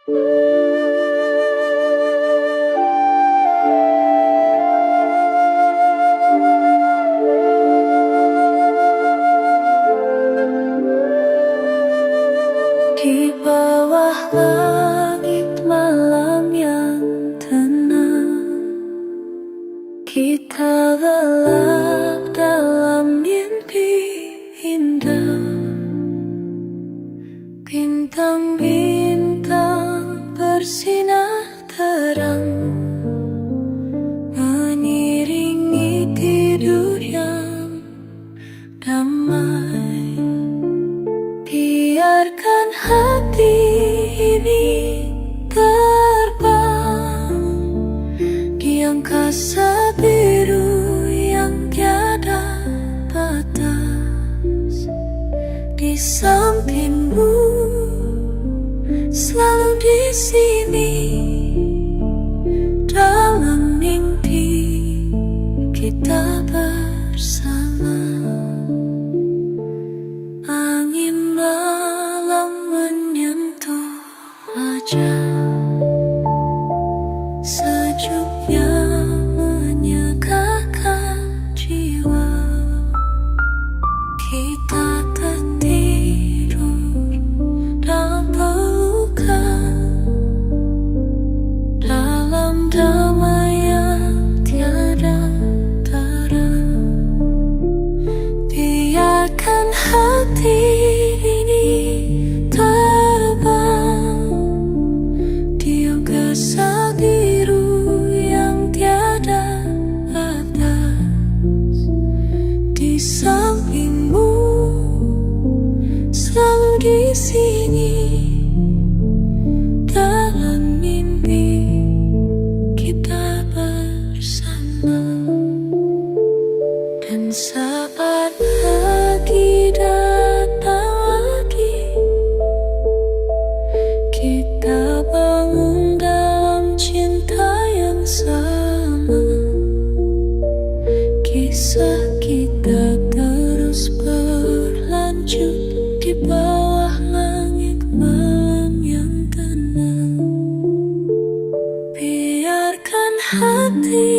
Di bawah langit malam yang tenang, kita lelap dalam mimpi indah. Bintang-bintang bersinar terang, mengiringi tidur yang damai. Biarkan hati ini terbang di angkasa biru yang tiada batas. Di sampingmu, selalu di sini, dalam mimpi kita bersama. Angin malam menyentuh wajah, sejuknya menyegarkan jiwa. Kita tertidur dalam pelukan, dalam damai yang tiada tara. Biarkan hati ini terbang di angkasa biru yang tiada batas. Di sampingmu, selalu di sini, dalam mimpi kita bersama. Dan saat pagi datang lagi, kita bangun dalam cinta yang sama. Kisah kita terus berlanjut di bawah langit malam yang tenang. Biarkan hati